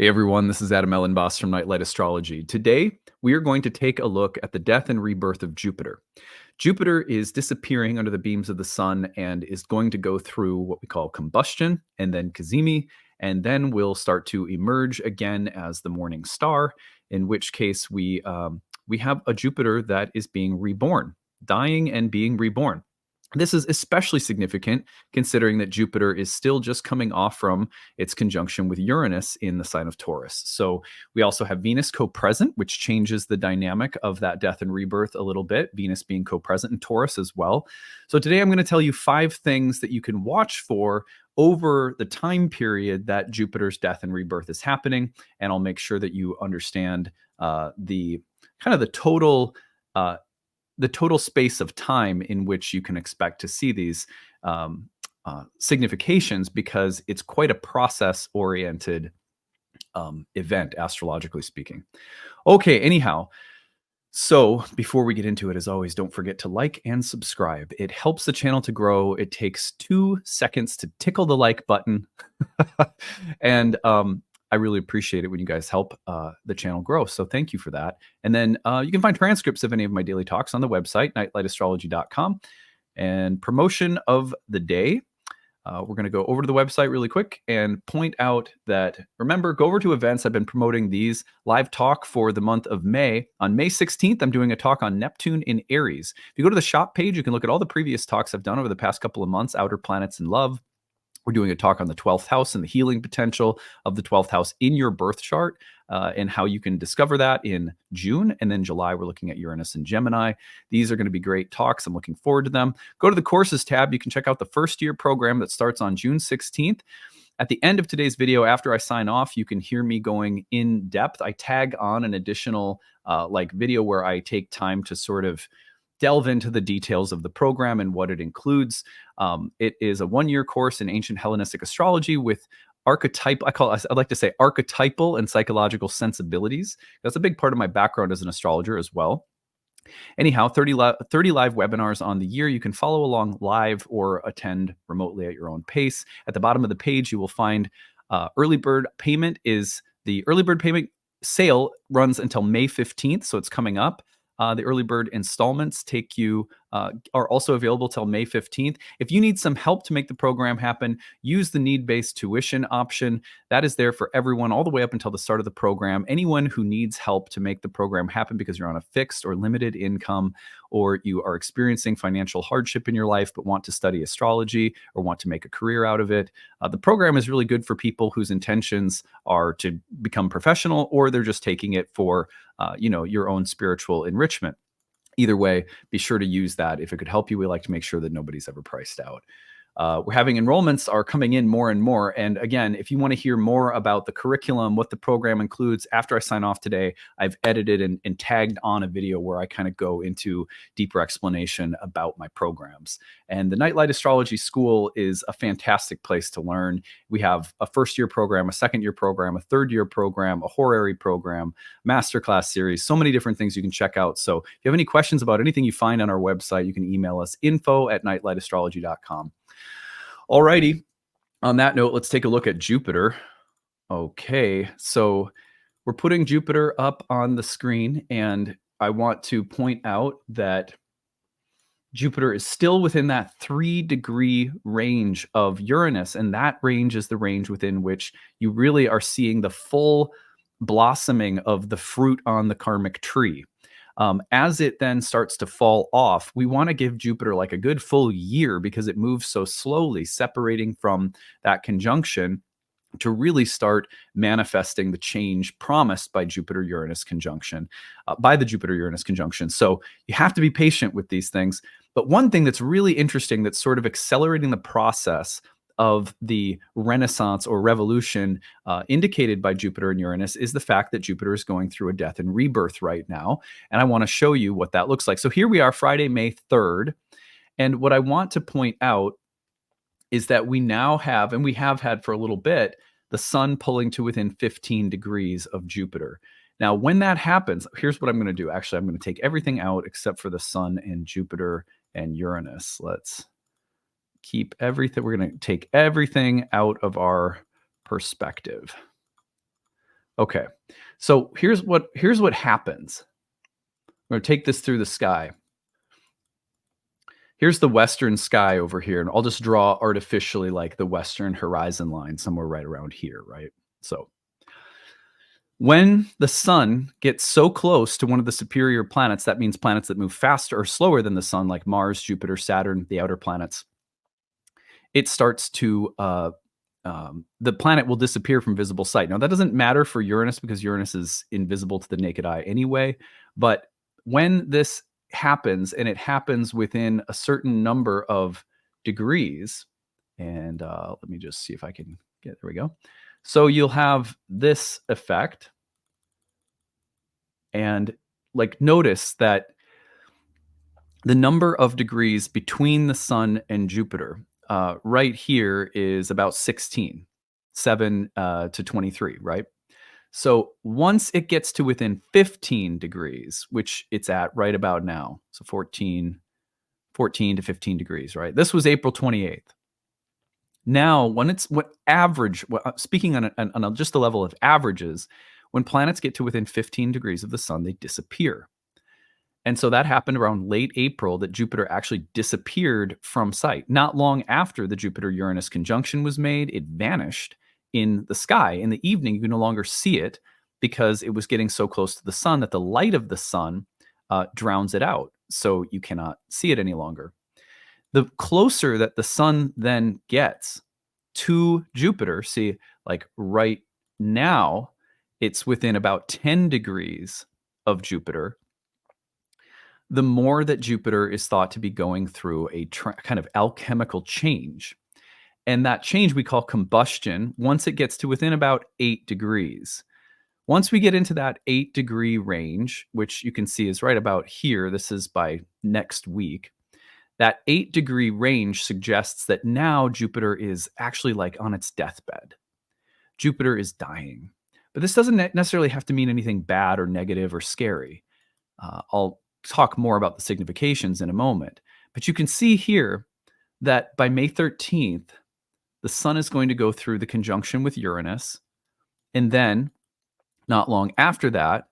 Hey everyone, this is Adam Elenbaas from Nightlight Astrology. Today, we are going to take a look at the death and rebirth of Jupiter. Jupiter is disappearing under the beams of the sun and is going to go through what we call combustion and then cazimi, and then will start to emerge again as the morning star, in which case we have a Jupiter that is being reborn, dying and being reborn. This is especially significant considering that Jupiter is still just coming off from its conjunction with Uranus in the sign of Taurus. So we also have Venus co-present, which changes the dynamic of that death and rebirth a little bit, Venus being co-present in Taurus as well. So today I'm going to tell you 5 things that you can watch for over the time period that Jupiter's death and rebirth is happening, and I'll make sure that you understand the kind of the total space of time in which you can expect to see these significations, because it's quite a process-oriented event, astrologically speaking. Okay, anyhow, so before we get into it, as always, don't forget to like and subscribe. It helps the channel to grow. It takes 2 seconds to tickle the like button. And I really appreciate it when you guys help the channel grow. So thank you for that. And then you can find transcripts of any of my daily talks on the website, nightlightastrology.com. And promotion of the day. We're going to go over to the website really quick and point out that, remember, go over to events. I've been promoting these live talk for the month of May. On May 16th, I'm doing a talk on Neptune in Aries. If you go to the shop page, you can look at all the previous talks I've done over the past couple of months, Outer Planets in Love. We're doing a talk on the 12th house and the healing potential of the 12th house in your birth chart, and how you can discover that in June. And then July, we're looking at Uranus and Gemini. These are going to be great talks. I'm looking forward to them. Go to the courses tab. You can check out the first year program that starts on June 16th. At the end of today's video, after I sign off, you can hear me going in depth. I tag on an additional video where I take time to sort of delve into the details of the program and what it includes. It is a 1-year course in ancient Hellenistic astrology with I like to say archetypal and psychological sensibilities. That's a big part of my background as an astrologer as well. Anyhow, 30 live webinars on the year. You can follow along live or attend remotely at your own pace. At the bottom of the page, you will find early bird payment. The early bird payment sale runs until May 15th, so it's coming up. The early bird installments are also available till May 15th. If you need some help to make the program happen, use the need-based tuition option. That is there for everyone all the way up until the start of the program. Anyone who needs help to make the program happen because you're on a fixed or limited income, or you are experiencing financial hardship in your life but want to study astrology or want to make a career out of it, the program is really good for people whose intentions are to become professional, or they're just taking it for your own spiritual enrichment. Either way, be sure to use that. If it could help you, we like to make sure that nobody's ever priced out. We're having enrollments are coming in more and more. And again, if you want to hear more about the curriculum, what the program includes, after I sign off today, I've edited and tagged on a video where I kind of go into deeper explanation about my programs. And the Nightlight Astrology School is a fantastic place to learn. We have a first-year program, a second-year program, a third-year program, a horary program, masterclass series, so many different things you can check out. So if you have any questions about anything you find on our website, you can email us info@nightlightastrology.com. Alrighty, on that note, let's take a look at Jupiter. Okay, so we're putting Jupiter up on the screen, and I want to point out that Jupiter is still within that 3-degree range of Uranus, and that range is the range within which you really are seeing the full blossoming of the fruit on the karmic tree. As it then starts to fall off, we want to give Jupiter like a good full year, because it moves so slowly, separating from that conjunction to really start manifesting the change promised by Jupiter-Uranus conjunction, by the Jupiter-Uranus conjunction. So you have to be patient with these things. But one thing that's really interesting, that's sort of accelerating the process of the renaissance or revolution indicated by Jupiter and Uranus, is the fact that Jupiter is going through a death and rebirth right now. And I want to show you what that looks like. So here we are, Friday, May 3rd. And what I want to point out is that we now have, and we have had for a little bit, the sun pulling to within 15 degrees of Jupiter. Now, when that happens, here's what I'm going to do. Actually, I'm going to take everything out except for the sun and Jupiter and Uranus. Let's keep everything. We're going to take everything out of our perspective. Okay. So here's what happens. We're going to take this through the sky. Here's the western sky over here, and I'll just draw artificially like the western horizon line somewhere right around here, right? So when the sun gets so close to one of the superior planets, that means planets that move faster or slower than the sun, like Mars, Jupiter, Saturn, the outer planets, it starts to the planet will disappear from visible sight. Now, that doesn't matter for Uranus because Uranus is invisible to the naked eye anyway. But when this happens, and it happens within a certain number of degrees, and let me just see if I can get, there we go. So you'll have this effect. And like, notice that the number of degrees between the sun and Jupiter right here is about 16, 7 to 23, right? So once it gets to within 15 degrees, which it's at right about now, so 14 to 15 degrees, right? This was April 28th. Now, when it's speaking on just the level of averages, when planets get to within 15 degrees of the sun, they disappear. And so that happened around late April, that Jupiter actually disappeared from sight. Not long after the Jupiter-Uranus conjunction was made, it vanished in the sky. In the evening, you can no longer see it because it was getting so close to the sun that the light of the sun drowns it out. So you cannot see it any longer. The closer that the sun then gets to Jupiter, see, like right now, it's within about 10 degrees of Jupiter, the more that Jupiter is thought to be going through a kind of alchemical change. And that change we call combustion once it gets to within about 8 degrees. Once we get into that 8-degree range, which you can see is right about here, this is by next week, that 8-degree range suggests that now Jupiter is actually like on its deathbed. Jupiter is dying. But this doesn't necessarily have to mean anything bad or negative or scary. I'll talk more about the significations in a moment. But you can see here that by May 13th, the sun is going to go through the conjunction with Uranus. And then, not long after that,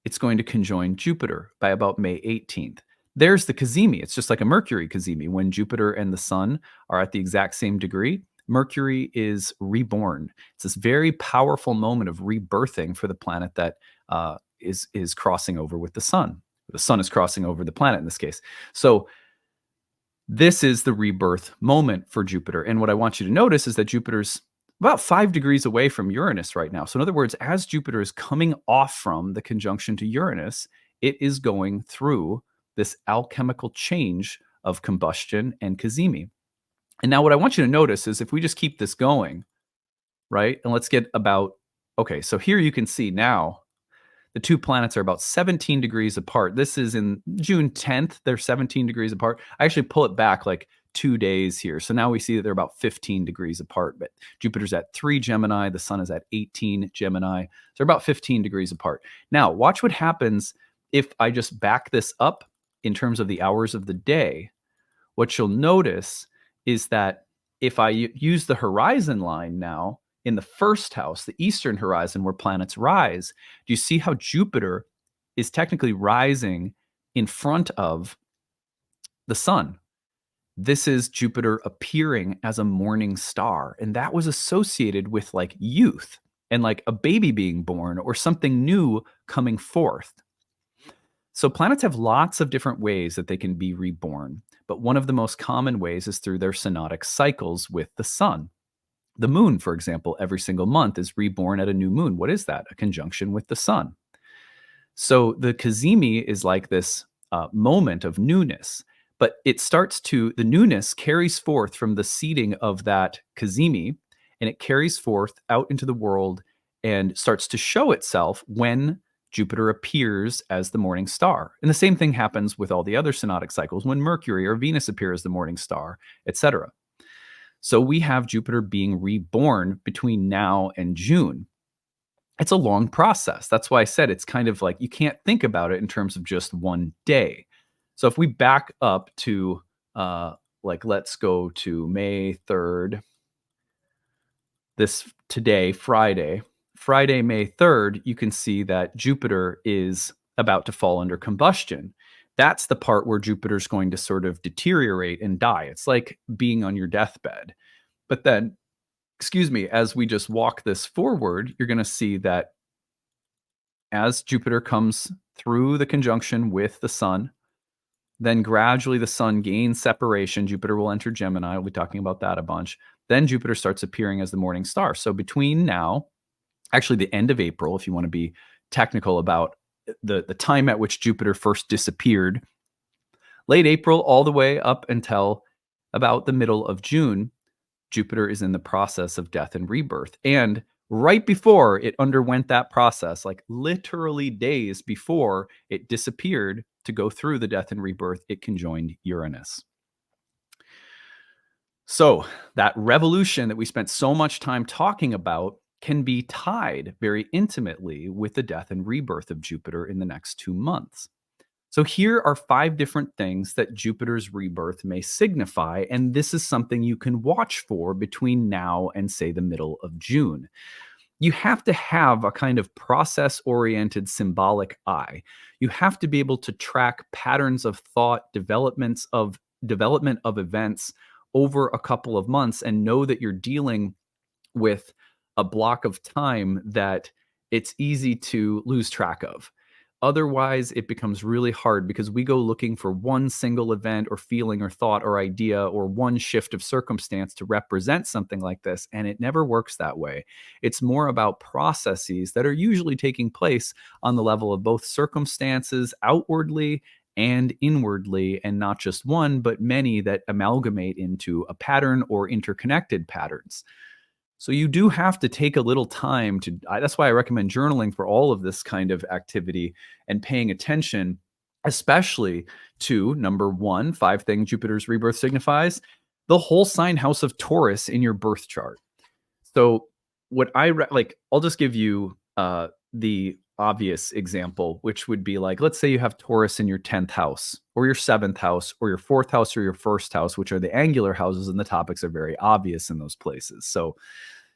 it's going to conjoin Jupiter by about May 18th. There's the cazimi. It's just like a Mercury cazimi. When Jupiter and the sun are at the exact same degree, Mercury is reborn. It's this very powerful moment of rebirthing for the planet that is crossing over with the sun. The sun is crossing over the planet in this case. So this is the rebirth moment for Jupiter. And what I want you to notice is that Jupiter's about 5 degrees away from Uranus right now. So in other words, as Jupiter is coming off from the conjunction to Uranus, it is going through this alchemical change of combustion and cazimi. And now what I want you to notice is if we just keep this going, right? And let's get about, okay, so here you can see now the two planets are about 17 degrees apart. This is in June 10th. They're 17 degrees apart. I actually pull it back like 2 days here. So now we see that they're about 15 degrees apart. But Jupiter's at 3 Gemini. The sun is at 18 Gemini. So they're about 15 degrees apart. Now, watch what happens if I just back this up in terms of the hours of the day. What you'll notice is that if I use the horizon line now, in the first house, the eastern horizon where planets rise, do you see how Jupiter is technically rising in front of the sun? This is Jupiter appearing as a morning star. And that was associated with like youth and like a baby being born or something new coming forth. So planets have lots of different ways that they can be reborn. But one of the most common ways is through their synodic cycles with the sun. The moon, for example, every single month is reborn at a new moon. What is that? A conjunction with the sun. So the cazimi is like this moment of newness, but the newness carries forth from the seeding of that cazimi, and it carries forth out into the world and starts to show itself when Jupiter appears as the morning star. And the same thing happens with all the other synodic cycles when Mercury or Venus appear as the morning star, etc. So we have Jupiter being reborn between now and June. It's a long process. That's why I said it's kind of like you can't think about it in terms of just one day. So if we back up to let's go to May 3rd, today, Friday Friday, May 3rd, you can see that Jupiter is about to fall under combustion. That's the part where Jupiter's going to sort of deteriorate and die. It's like being on your deathbed. But then, excuse me, as we just walk this forward, you're going to see that as Jupiter comes through the conjunction with the sun, then gradually the sun gains separation. Jupiter will enter Gemini. We'll be talking about that a bunch. Then Jupiter starts appearing as the morning star. So between now, actually the end of April, if you want to be technical about the time at which Jupiter first disappeared, late April all the way up until about the middle of June, Jupiter is in the process of death and rebirth. And right before it underwent that process, like literally days before it disappeared to go through the death and rebirth, it conjoined Uranus. So that revolution that we spent so much time talking about can be tied very intimately with the death and rebirth of Jupiter in the next 2 months. So here are 5 different things that Jupiter's rebirth may signify, and this is something you can watch for between now and, say, the middle of June. You have to have a kind of process-oriented symbolic eye. You have to be able to track patterns of thought, development of events over a couple of months and know that you're dealing with a block of time that it's easy to lose track of. Otherwise, it becomes really hard because we go looking for one single event or feeling or thought or idea or one shift of circumstance to represent something like this, and it never works that way. It's more about processes that are usually taking place on the level of both circumstances outwardly and inwardly, and not just one, but many that amalgamate into a pattern or interconnected patterns. So you do have to take a little time to, that's why I recommend journaling for all of this kind of activity and paying attention, especially to number 1, 5 things Jupiter's rebirth signifies, the whole sign house of Taurus in your birth chart. So what I'll just give you the obvious example, which would be like, let's say you have Taurus in your 10th house or your 7th house or your 4th house or your 1st house, which are the angular houses, and the topics are very obvious in those places. So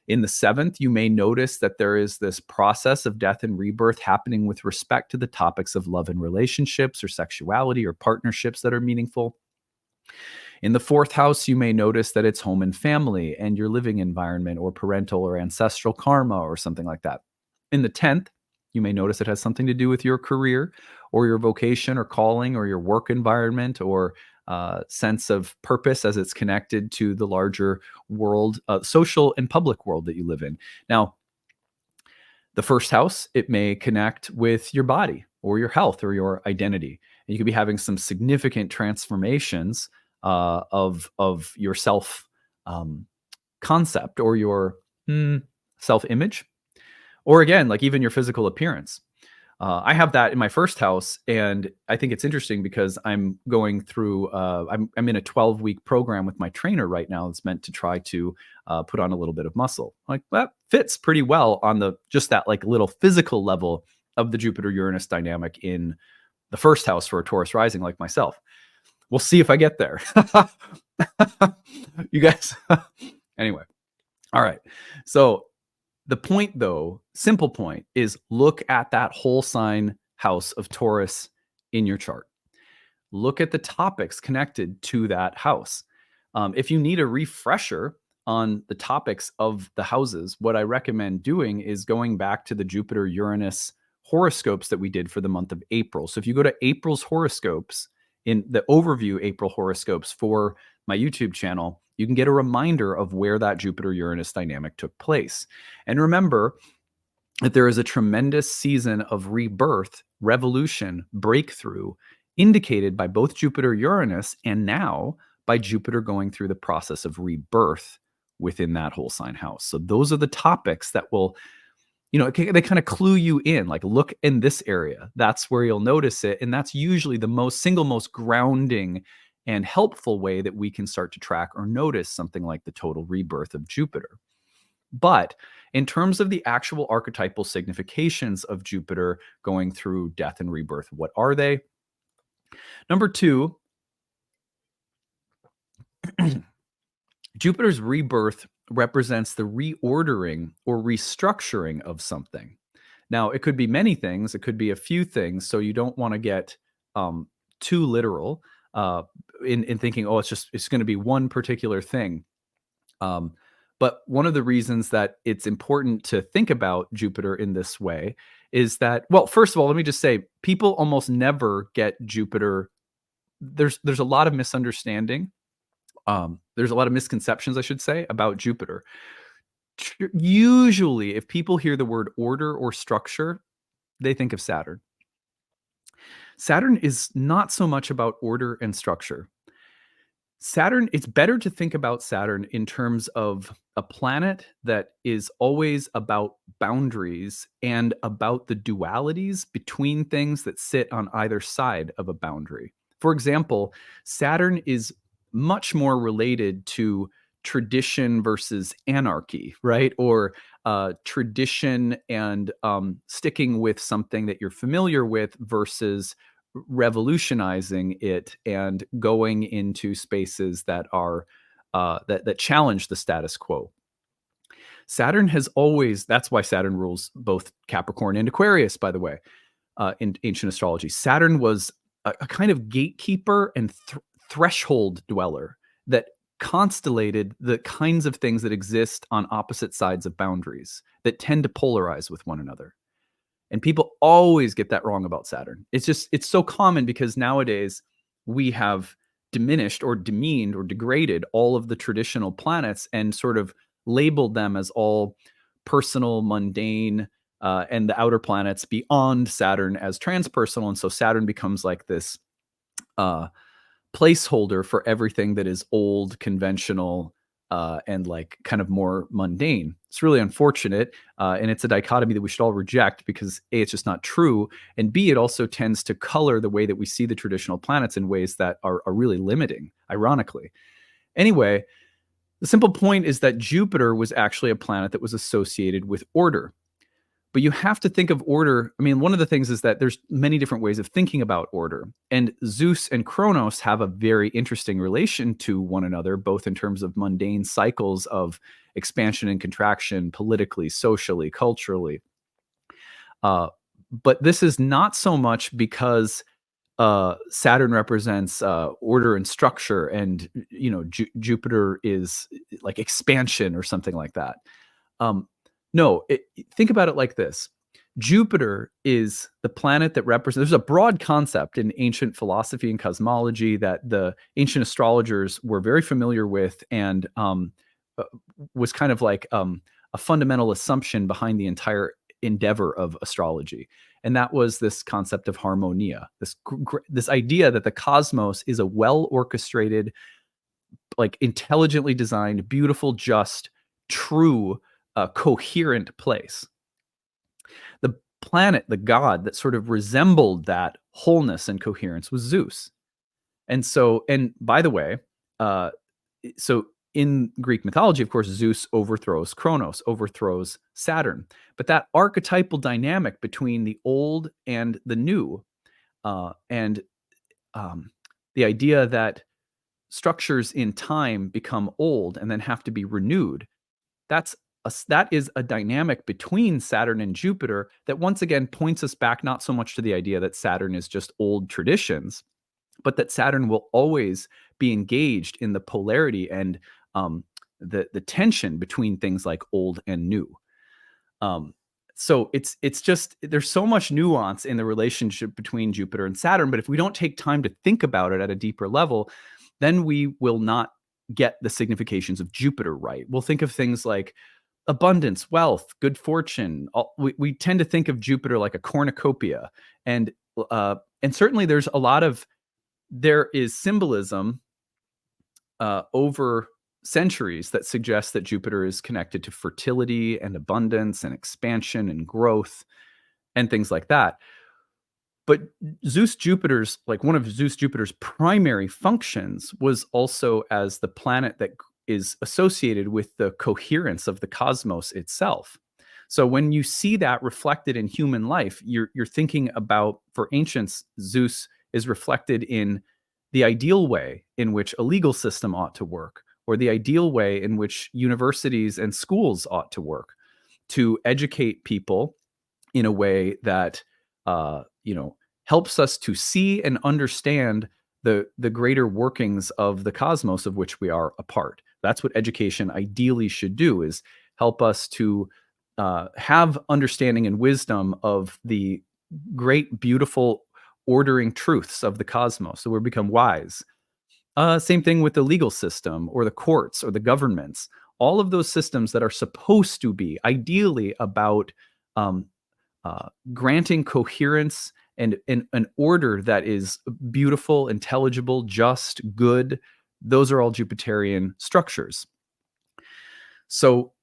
in the 7th, you may notice that there is this process of death and rebirth happening with respect to the topics of love and relationships or sexuality or partnerships that are meaningful. In the 4th house, you may notice that it's home and family and your living environment or parental or ancestral karma or something like that. In the 10th, you may notice it has something to do with your career or your vocation or calling or your work environment or sense of purpose as it's connected to the larger world, social and public world that you live in. Now, the 1st house, it may connect with your body or your health or your identity. And you could be having some significant transformations of your self concept or your self-image, or again, like even your physical appearance. I have that in my 1st house, and I think it's interesting because I'm going through, I'm in a 12-week program with my trainer right now that's meant to try to put on a little bit of muscle. Like, that fits pretty well on just that like little physical level of the Jupiter-Uranus dynamic in the 1st house for a Taurus rising like myself. We'll see if I get there. You guys, anyway. All right. So the point, though, simple point, is look at that whole sign house of Taurus in your chart. Look at the topics connected to that house. If you need a refresher on the topics of the houses, what I recommend doing is going back to the Jupiter-Uranus horoscopes that we did for the month of April. So if you go to April's horoscopes, in the overview April horoscopes for my YouTube channel, you can get a reminder of where that Jupiter-Uranus dynamic took place. And remember that there is a tremendous season of rebirth, revolution, breakthrough indicated by both Jupiter-Uranus and now by Jupiter going through the process of rebirth within that whole sign house. So those are the topics that will, they kind of clue you in, like, look in this area. That's where you'll notice it. And that's usually the single most grounding and helpful way that we can start to track or notice something like the total rebirth of Jupiter. But in terms of the actual archetypal significations of Jupiter going through death and rebirth, what are they? Number 2, Jupiter's rebirth represents the reordering or restructuring of something. Now, it could be many things, it could be a few things, so you don't want to get too literal in thinking, oh, it's going to be one particular thing. But one of the reasons that it's important to think about Jupiter in this way is that, well, first of all, let me just say, people almost never get Jupiter. There's a lot of misunderstanding. There's a lot of misconceptions, I should say, about Jupiter. Usually, if people hear the word order or structure, they think of Saturn. Saturn is not so much about order and structure. Saturn, it's better to think about Saturn in terms of a planet that is always about boundaries and about the dualities between things that sit on either side of a boundary. For example, Saturn is much more related to tradition versus anarchy, right? Or tradition and sticking with something that you're familiar with versus revolutionizing it and going into spaces that are that challenge the status quo. Saturn has always, that's why Saturn rules both Capricorn and Aquarius, by the way, in ancient astrology. Saturn was a kind of gatekeeper and threshold dweller that constellated the kinds of things that exist on opposite sides of boundaries that tend to polarize with one another. And people always get that wrong about Saturn. It's so common because nowadays we have diminished or demeaned or degraded all of the traditional planets and sort of labeled them as all personal, mundane, and the outer planets beyond Saturn as transpersonal. And so Saturn becomes like this placeholder for everything that is old, conventional, and like kind of more mundane. It's really unfortunate. And it's a dichotomy that we should all reject because A, it's just not true. And B, it also tends to color the way that we see the traditional planets in ways that are really limiting, ironically. Anyway, the simple point is that Jupiter was actually a planet that was associated with order. But you have to think of order. I mean, one of the things is that there's many different ways of thinking about order. And Zeus and Kronos have a very interesting relation to one another, both in terms of mundane cycles of expansion and contraction, politically, socially, culturally. But this is not so much because Saturn represents order and structure, and Jupiter is like expansion or something like that. No, think about it like this. Jupiter is the planet that represents, there's a broad concept in ancient philosophy and cosmology that the ancient astrologers were very familiar with and was kind of like a fundamental assumption behind the entire endeavor of astrology. And that was this concept of harmonia, this idea that the cosmos is a well-orchestrated, like intelligently designed, beautiful, just, true, coherent place. The planet, the god that sort of resembled that wholeness and coherence was Zeus. And so, and by the way, so in Greek mythology, of course, Zeus overthrows Kronos, overthrows Saturn. But that archetypal dynamic between the old and the new, and the idea that structures in time become old and then have to be renewed, that is a dynamic between Saturn and Jupiter that once again points us back not so much to the idea that Saturn is just old traditions, but that Saturn will always be engaged in the polarity and the tension between things like old and new. So it's just, there's so much nuance in the relationship between Jupiter and Saturn, but if we don't take time to think about it at a deeper level, then we will not get the significations of Jupiter right. We'll think of things like abundance, wealth, good fortune. We tend to think of Jupiter like a cornucopia, and certainly there is symbolism over centuries that suggests that Jupiter is connected to fertility and abundance and expansion and growth and things like that. But one of Zeus Jupiter's primary functions was also as the planet that is associated with the coherence of the cosmos itself. So when you see that reflected in human life, you're thinking about, for ancients, Zeus is reflected in the ideal way in which a legal system ought to work, or the ideal way in which universities and schools ought to work to educate people in a way that helps us to see and understand the greater workings of the cosmos of which we are a part. That's what education ideally should do, is help us to have understanding and wisdom of the great, beautiful, ordering truths of the cosmos, so we become wise. Same thing with the legal system or the courts or the governments. All of those systems that are supposed to be ideally about granting coherence and an order that is beautiful, intelligible, just, good. Those are all Jupiterian structures. So,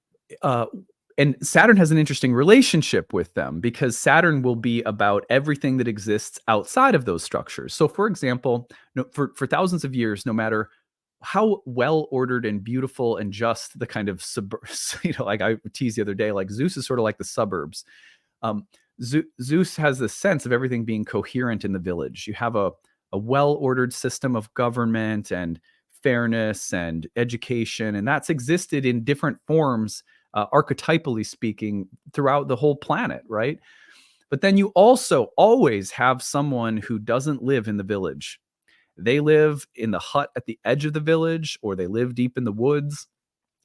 and Saturn has an interesting relationship with them, because Saturn will be about everything that exists outside of those structures. So, for example, for thousands of years, no matter how well ordered and beautiful and just the kind of like I teased the other day, like Zeus is sort of like the suburbs. Zeus has this sense of everything being coherent in the village. You have a well-ordered system of government and fairness and education, and that's existed in different forms, archetypally speaking, throughout the whole planet, right? But then you also always have someone who doesn't live in the village. They live in the hut at the edge of the village, or they live deep in the woods,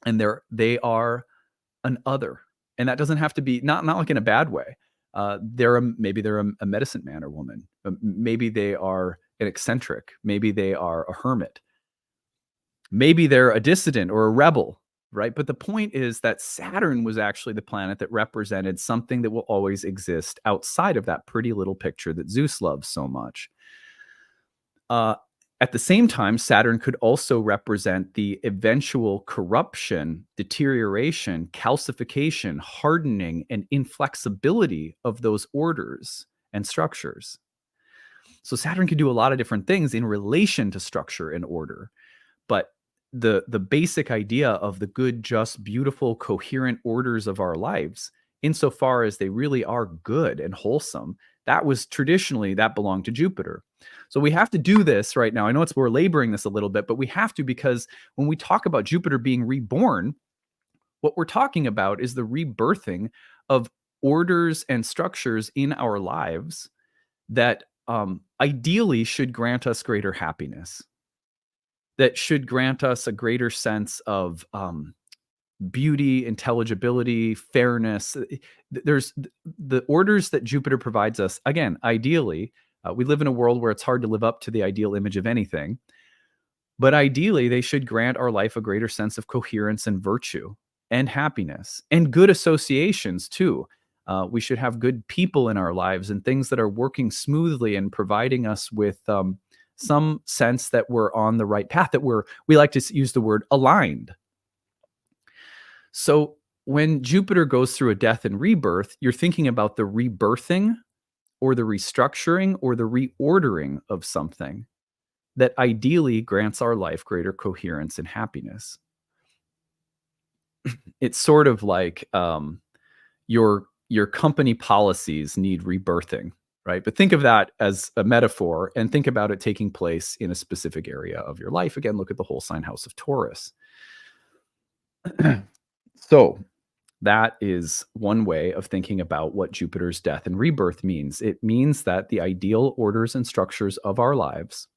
and they are an other. And that doesn't have to be not like in a bad way. Maybe they're a medicine man or woman. Maybe they are an eccentric. Maybe they are a hermit. Maybe they're a dissident or a rebel, right? But the point is that Saturn was actually the planet that represented something that will always exist outside of that pretty little picture that Zeus loves so much. At the same time, Saturn could also represent the eventual corruption, deterioration, calcification, hardening, and inflexibility of those orders and structures. So Saturn could do a lot of different things in relation to structure and order. But the basic idea of the good, just, beautiful, coherent orders of our lives, insofar as they really are good and wholesome, that belonged to Jupiter. So we have to do this right now. I know we're laboring this a little bit, but we have to, because when we talk about Jupiter being reborn, what we're talking about is the rebirthing of orders and structures in our lives that ideally should grant us greater happiness, that should grant us a greater sense of beauty, intelligibility, fairness. There's the orders that Jupiter provides us. Again, ideally, we live in a world where it's hard to live up to the ideal image of anything, but ideally they should grant our life a greater sense of coherence and virtue and happiness and good associations too. We should have good people in our lives and things that are working smoothly and providing us with some sense that we're on the right path, that we like to use the word aligned. So when Jupiter goes through a death and rebirth, you're thinking about the rebirthing or the restructuring or the reordering of something that ideally grants our life greater coherence and happiness. It's sort of like your company policies need rebirthing, right? But think of that as a metaphor and think about it taking place in a specific area of your life. Again, look at the whole sign house of Taurus. So that is one way of thinking about what Jupiter's death and rebirth means. It means that the ideal orders and structures of our lives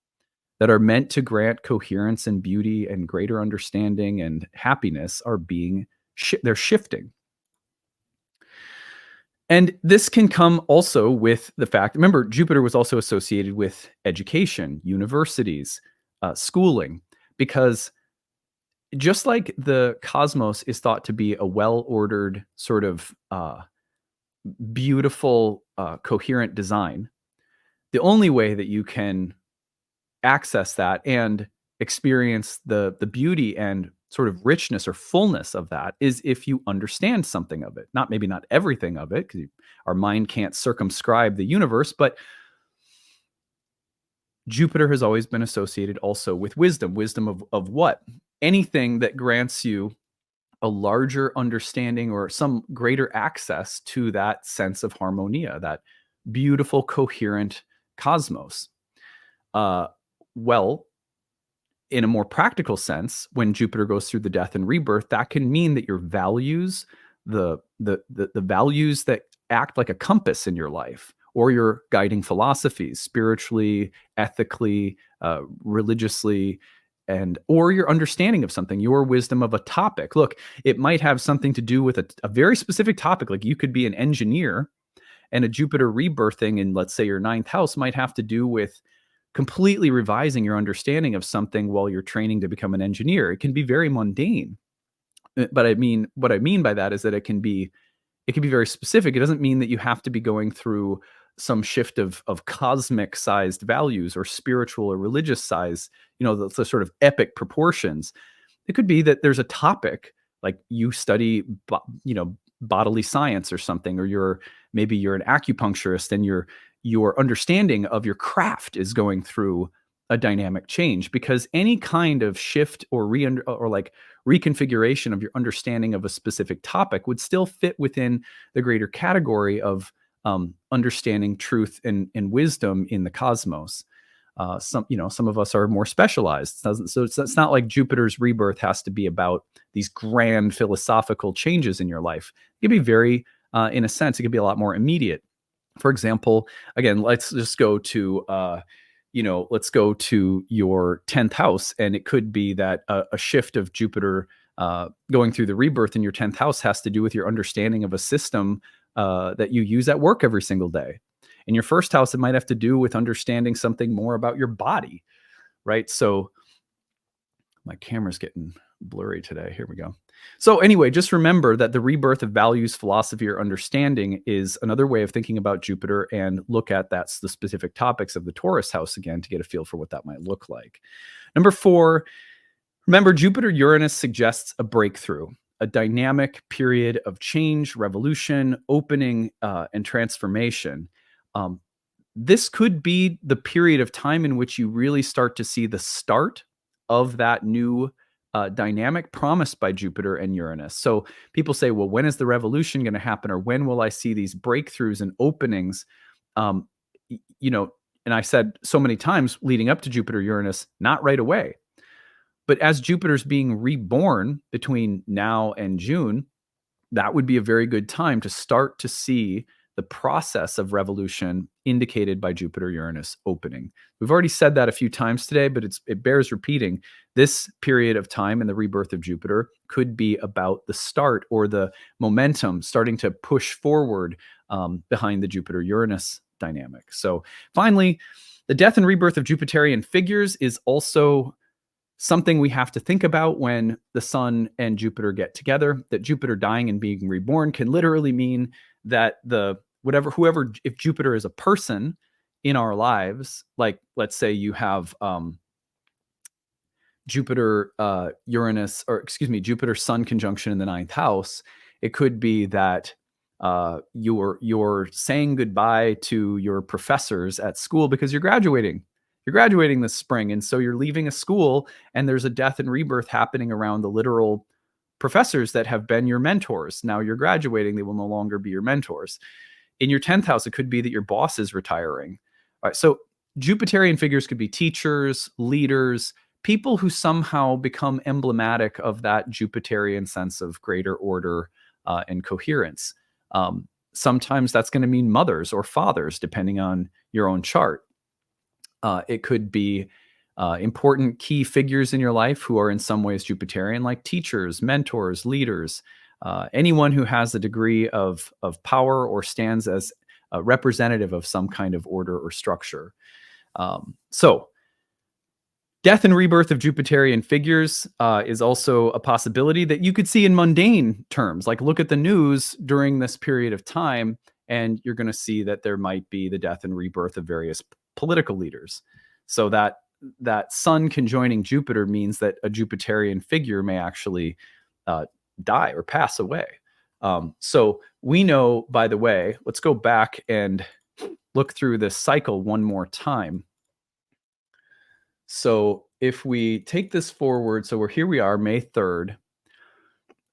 that are meant to grant coherence and beauty and greater understanding and happiness are they're shifting. And this can come also with the fact, remember, Jupiter was also associated with education, universities, schooling, because just like the cosmos is thought to be a well-ordered, sort of beautiful, coherent design, the only way that you can access that and experience the beauty and sort of richness or fullness of that is if you understand something of it. Maybe not everything of it, because our mind can't circumscribe the universe, but Jupiter has always been associated also with wisdom. Wisdom of what? Anything that grants you a larger understanding or some greater access to that sense of harmonia, that beautiful, coherent cosmos. Well, in a more practical sense, when Jupiter goes through the death and rebirth, that can mean that your values, the values that act like a compass in your life, or your guiding philosophies, spiritually, ethically, religiously, and or your understanding of something, your wisdom of a topic. Look, it might have something to do with a very specific topic. Like you could be an engineer, and a Jupiter rebirthing in, let's say, your ninth house might have to do with completely revising your understanding of something while you're training to become an engineer. It can be very mundane. But I mean, what I mean by that is that it can be very specific. It doesn't mean that you have to be going through some shift of cosmic sized values or spiritual or religious size, the sort of epic proportions. It could be that there's a topic, like you study, bodily science or something, or maybe you're an acupuncturist, and your understanding of your craft is going through a dynamic change, because any kind of shift or reconfiguration of your understanding of a specific topic would still fit within the greater category of understanding truth and wisdom in the cosmos. Some of us are more specialized. So it's not like Jupiter's rebirth has to be about these grand philosophical changes in your life. It can be very, in a sense, it can be a lot more immediate. For example, again, let's just go to let's go to your 10th house, and it could be that a shift of Jupiter going through the rebirth in your 10th house has to do with your understanding of a system that you use at work every single day. In your first house, it might have to do with understanding something more about your body, right? So my camera's getting blurry today. Here we go. So anyway, just remember that the rebirth of values, philosophy, or understanding is another way of thinking about Jupiter, and look at the specific topics of the Taurus house again to get a feel for what that might look like. Number 4, remember Jupiter-Uranus suggests a breakthrough, a dynamic period of change, revolution, opening, and transformation. This could be the period of time in which you really start to see the start of that new dynamic promised by Jupiter and Uranus. So people say, well, when is the revolution going to happen? Or when will I see these breakthroughs and openings? And I said so many times leading up to Jupiter-Uranus, not right away. But as Jupiter's being reborn between now and June, that would be a very good time to start to see the process of revolution indicated by Jupiter-Uranus opening. We've already said that a few times today, but it bears repeating. This period of time in the rebirth of Jupiter could be about the start or the momentum starting to push forward behind the Jupiter-Uranus dynamic. So finally, the death and rebirth of Jupiterian figures is also something we have to think about when the Sun and Jupiter get together. That Jupiter dying and being reborn can literally mean that whoever, if Jupiter is a person in our lives, like let's say you have Jupiter Sun conjunction in the ninth house, it could be that you're saying goodbye to your professors at school because you're graduating. You're graduating this spring, and so you're leaving a school, and there's a death and rebirth happening around the literal professors that have been your mentors. Now you're graduating, they will no longer be your mentors. In your 10th house, it could be that your boss is retiring. All right, so Jupiterian figures could be teachers, leaders, people who somehow become emblematic of that Jupiterian sense of greater order and coherence. Sometimes that's going to mean mothers or fathers, depending on your own chart. It could be important key figures in your life who are in some ways Jupiterian, like teachers, mentors, leaders, anyone who has a degree of power or stands as a representative of some kind of order or structure. So death and rebirth of Jupiterian figures is also a possibility that you could see in mundane terms. Like look at the news during this period of time, and you're going to see that there might be the death and rebirth of various political leaders. So that Sun conjoining Jupiter means that a Jupiterian figure may actually die or pass away. So we know, by the way, let's go back and look through this cycle one more time. So if we take this forward, so we are May 3rd,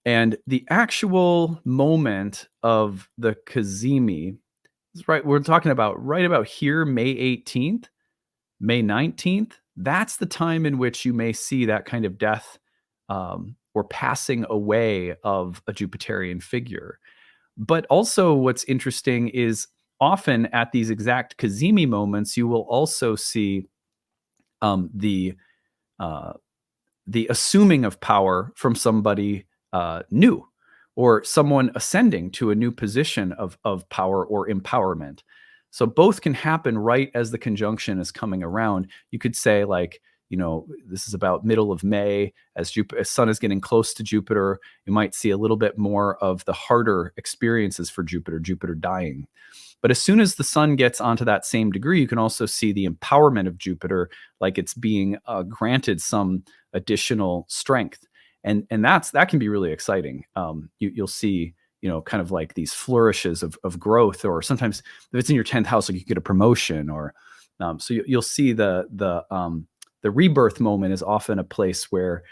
and the actual moment of the Cazimi is right. We're talking about right about here, May 18th, May 19th. that's the time in which you may see that kind of death or passing away of a Jupiterian figure. But also, what's interesting is often at these exact Cazimi moments, you will also see the assuming of power from somebody new, or someone ascending to a new position of power or empowerment. So both can happen right as the conjunction is coming around. You could say, like, this is about middle of May, as Sun is getting close to Jupiter. You might see a little bit more of the harder experiences for Jupiter dying. But as soon as the Sun gets onto that same degree, you can also see the empowerment of Jupiter, like it's being granted some additional strength, and that can be really exciting. You'll see, kind of like these flourishes of growth, or sometimes if it's in your 10th house, like you get a promotion, or so you'll see the rebirth moment is often a place where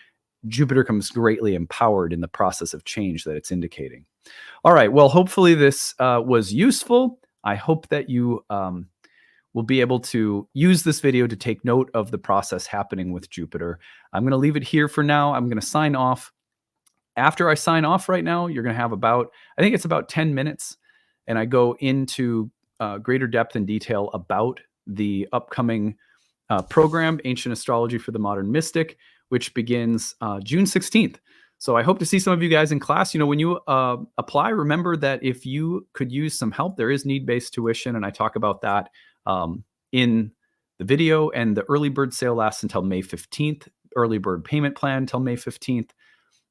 Jupiter comes greatly empowered in the process of change that it's indicating. All right, well, hopefully this was useful. I hope that you will be able to use this video to take note of the process happening with Jupiter. I'm going to leave it here for now. I'm going to sign off. After I sign off right now, you're going to have I think it's about 10 minutes, and I go into greater depth and detail about the upcoming program, Ancient Astrology for the Modern Mystic, which begins June 16th. So I hope to see some of you guys in class. When you apply, remember that if you could use some help, there is need-based tuition, and I talk about that in the video. And the early bird sale lasts until May 15th, early bird payment plan until May 15th.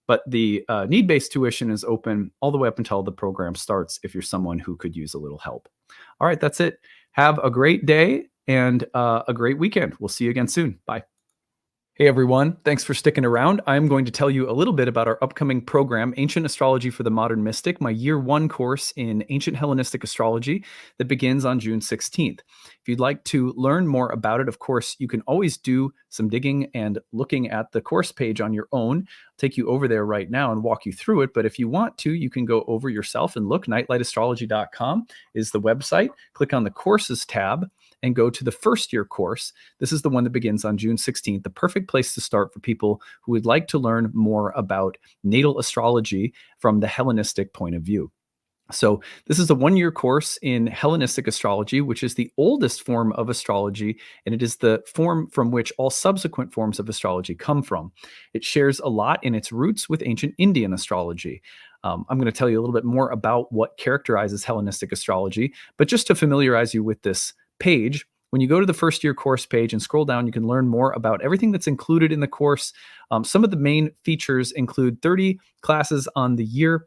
But the need-based tuition is open all the way up until the program starts if you're someone who could use a little help. All right, that's it. Have a great day and a great weekend. We'll see you again soon. Bye. Hey everyone, thanks for sticking around. I'm going to tell you a little bit about our upcoming program, Ancient Astrology for the Modern Mystic, my year 1 course in Ancient Hellenistic Astrology that begins on June 16th. If you'd like to learn more about it, of course, you can always do some digging and looking at the course page on your own. I'll take you over there right now and walk you through it. But if you want to, you can go over yourself and look. nightlightastrology.com is the website. Click on the courses tab and go to the first year course. This is the one that begins on June 16th, the perfect place to start for people who would like to learn more about natal astrology from the Hellenistic point of view. So this is a 1-year course in Hellenistic astrology, which is the oldest form of astrology, and it is the form from which all subsequent forms of astrology come from. It shares a lot in its roots with ancient Indian astrology. I'm going to tell you a little bit more about what characterizes Hellenistic astrology, but just to familiarize you with this page, when you go to the first year course page and scroll down, you can learn more about everything that's included in the course. Some of the main features include 30 classes on the year.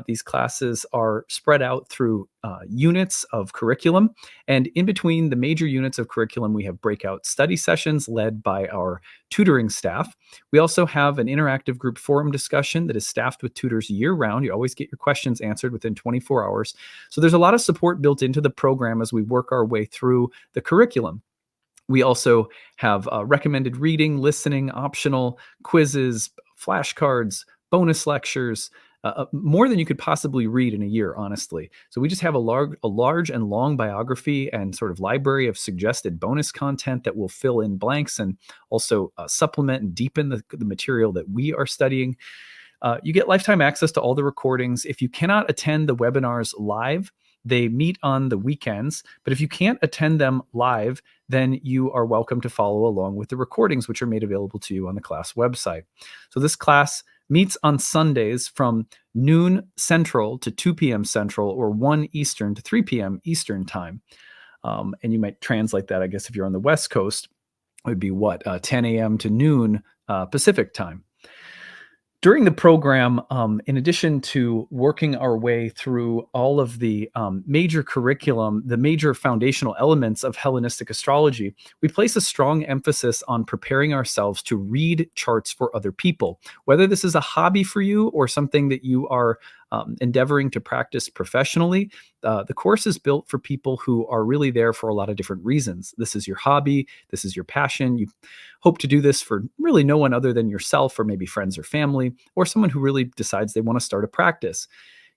These classes are spread out through units of curriculum. And in between the major units of curriculum, we have breakout study sessions led by our tutoring staff. We also have an interactive group forum discussion that is staffed with tutors year-round. You always get your questions answered within 24 hours. So there's a lot of support built into the program as we work our way through the curriculum. We also have recommended reading, listening, optional quizzes, flashcards, bonus lectures, more than you could possibly read in a year, honestly. So we just have a large and long biography and sort of library of suggested bonus content that will fill in blanks and also supplement and deepen the material that we are studying. You get lifetime access to all the recordings. If you cannot attend the webinars live, they meet on the weekends, but if you can't attend them live, then you are welcome to follow along with the recordings, which are made available to you on the class website. So this class meets on Sundays from noon Central to 2 p.m. Central, or 1 Eastern to 3 p.m. Eastern time. And you might translate that, I guess, if you're on the West Coast, it would be 10 a.m. to noon Pacific time. During the program, in addition to working our way through all of the major curriculum, the major foundational elements of Hellenistic astrology, we place a strong emphasis on preparing ourselves to read charts for other people. Whether this is a hobby for you or something that you are endeavoring to practice professionally, the course is built for people who are really there for a lot of different reasons. This is your hobby. This is your passion. You hope to do this for really no one other than yourself, or maybe friends or family, or someone who really decides they want to start a practice.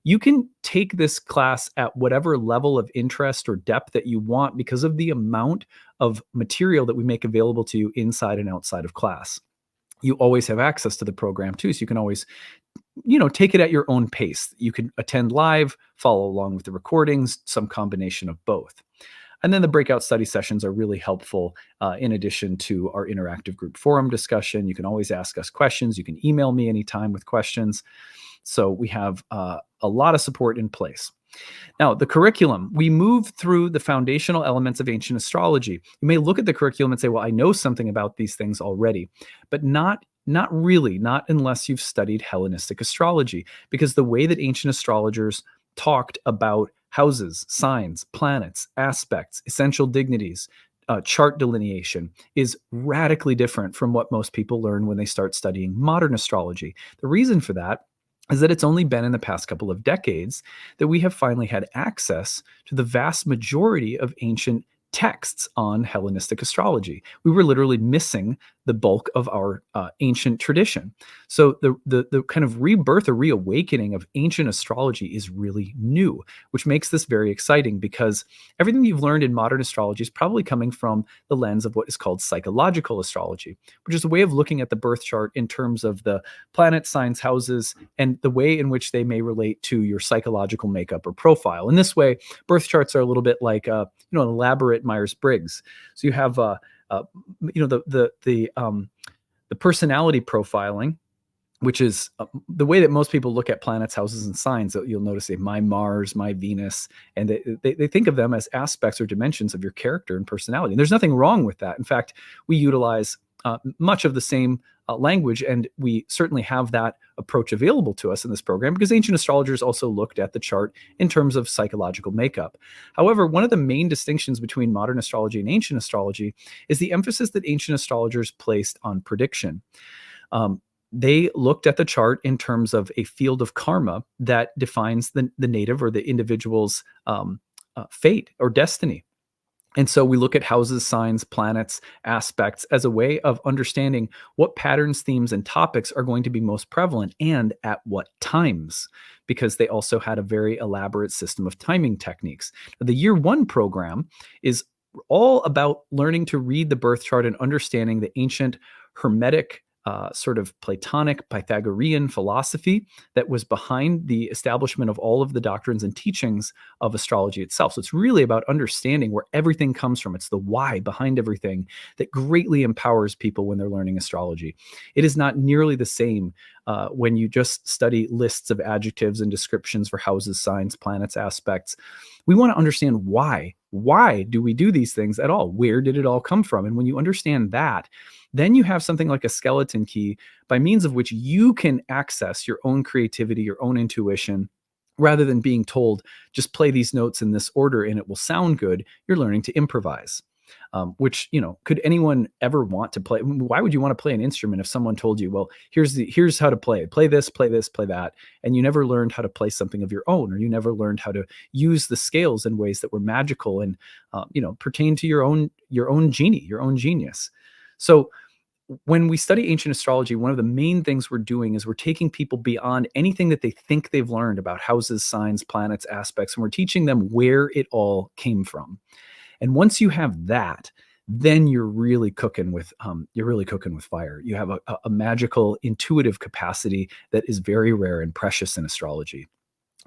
You can take this class at whatever level of interest or depth that you want because of the amount of material that we make available to you inside and outside of class. You always have access to the program too, so you can always, take it at your own pace. You can attend live, follow along with the recordings, some combination of both. And then the breakout study sessions are really helpful in addition to our interactive group forum discussion. You can always ask us questions. You can email me anytime with questions. So we have a lot of support in place. Now, the curriculum, we move through the foundational elements of ancient astrology. You may look at the curriculum and say, well, I know something about these things already, but not really, not unless you've studied Hellenistic astrology, because the way that ancient astrologers talked about houses, signs, planets, aspects, essential dignities, chart delineation is radically different from what most people learn when they start studying modern astrology. The reason for that is that it's only been in the past couple of decades that we have finally had access to the vast majority of ancient texts on Hellenistic astrology. We were literally missing the bulk of our ancient tradition. So the kind of rebirth or reawakening of ancient astrology is really new, which makes this very exciting because everything you've learned in modern astrology is probably coming from the lens of what is called psychological astrology, which is a way of looking at the birth chart in terms of the planet, signs, houses, and the way in which they may relate to your psychological makeup or profile. In this way, birth charts are a little bit like an elaborate Myers-Briggs. So you have the personality profiling, which is the way that most people look at planets, houses, and signs. You'll notice my Mars, my Venus, and they think of them as aspects or dimensions of your character and personality. And there's nothing wrong with that. In fact, we utilize much of the same language, and we certainly have that approach available to us in this program because ancient astrologers also looked at the chart in terms of psychological makeup. However, one of the main distinctions between modern astrology and ancient astrology is the emphasis that ancient astrologers placed on prediction. They looked at the chart in terms of a field of karma that defines the native or the individual's fate or destiny. And so we look at houses, signs, planets, aspects as a way of understanding what patterns, themes, and topics are going to be most prevalent and at what times, because they also had a very elaborate system of timing techniques. The year one program is all about learning to read the birth chart and understanding the ancient Hermetic sort of Platonic Pythagorean philosophy that was behind the establishment of all of the doctrines and teachings of astrology itself. So it's really about understanding where everything comes from. It's the why behind everything that greatly empowers people when they're learning astrology. It is not nearly the same when you just study lists of adjectives and descriptions for houses, signs, planets, aspects. We want to understand why. Why do we do these things at all? Where did it all come from? And when you understand that, then you have something like a skeleton key by means of which you can access your own creativity, your own intuition, rather than being told, just play these notes in this order and it will sound good. You're learning to improvise, which, could anyone ever want to play? Why would you want to play an instrument if someone told you, well, here's how to play it. Play this, play that. And you never learned how to play something of your own, or you never learned how to use the scales in ways that were magical and, pertain to your own genie, your own genius. So when we study ancient astrology, one of the main things we're doing is we're taking people beyond anything that they think they've learned about houses, signs, planets, aspects, and we're teaching them where it all came from. And once you have that, then you're really cooking with fire. You have a magical, intuitive capacity that is very rare and precious in astrology.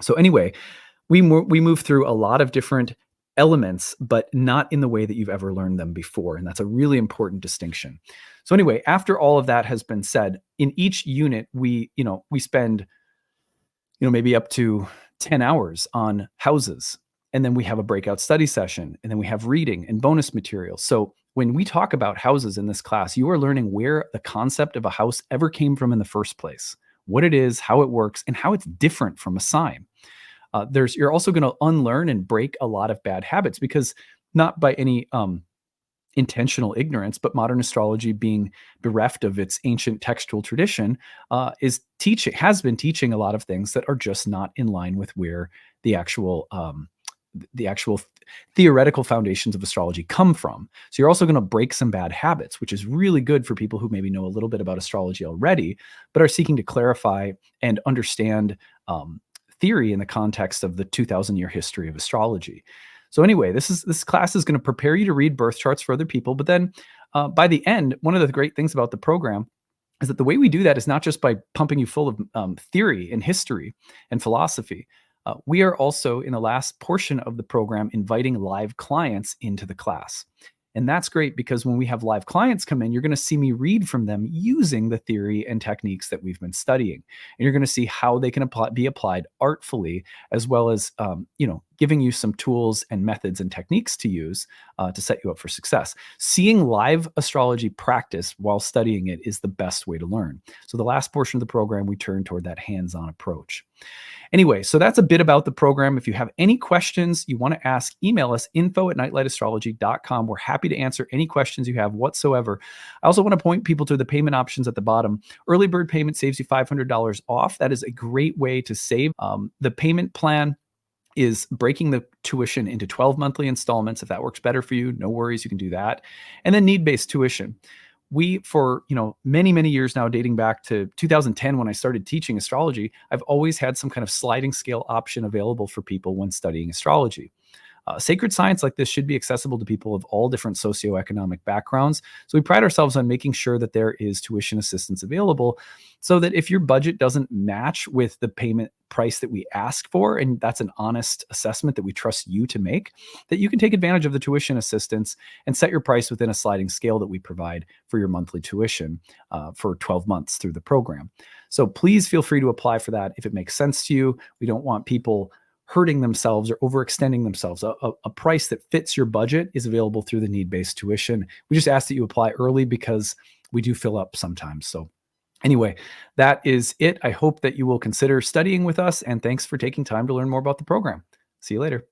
So anyway, we move through a lot of different elements, but not in the way that you've ever learned them before. And that's a really important distinction. So anyway, after all of that has been said, in each unit, we spend, maybe up to 10 hours on houses. And then we have a breakout study session, and then we have reading and bonus material. So when we talk about houses in this class, you are learning where the concept of a house ever came from in the first place, what it is, how it works, and how it's different from a sign. You're also going to unlearn and break a lot of bad habits, because not by any intentional ignorance, but modern astrology, being bereft of its ancient textual tradition, has been teaching a lot of things that are just not in line with where the actual theoretical foundations of astrology come from. So you're also going to break some bad habits, which is really good for people who maybe know a little bit about astrology already, but are seeking to clarify and understand theory in the context of the 2,000-year history of astrology. So anyway, this class is going to prepare you to read birth charts for other people. But then by the end, one of the great things about the program is that the way we do that is not just by pumping you full of theory and history and philosophy. We are also, in the last portion of the program, inviting live clients into the class. And that's great because when we have live clients come in, you're going to see me read from them using the theory and techniques that we've been studying. And you're going to see how they can be applied artfully, as well as, giving you some tools and methods and techniques to use to set you up for success. Seeing live astrology practice while studying it is the best way to learn. So the last portion of the program, we turn toward that hands-on approach. Anyway, so that's a bit about the program. If you have any questions you want to ask, email us, info@nightlightastrology.com. We're happy to answer any questions you have whatsoever. I also want to point people to the payment options at the bottom. Early bird payment saves you $500 off. That is a great way to save. The payment plan is breaking the tuition into 12 monthly installments. If that works better for you, no worries, you can do that. And then need-based tuition. We, for many, many years now, dating back to 2010 when I started teaching astrology, I've always had some kind of sliding scale option available for people when studying astrology. Sacred science like this should be accessible to people of all different socioeconomic backgrounds. So we pride ourselves on making sure that there is tuition assistance available so that if your budget doesn't match with the payment price that we ask for, and that's an honest assessment that we trust you to make, that you can take advantage of the tuition assistance and set your price within a sliding scale that we provide for your monthly tuition for 12 months through the program. So please feel free to apply for that if it makes sense to you. We don't want people hurting themselves or overextending themselves. A price that fits your budget is available through the need-based tuition. We just ask that you apply early because we do fill up sometimes. So anyway, that is it. I hope that you will consider studying with us, and thanks for taking time to learn more about the program. See you later.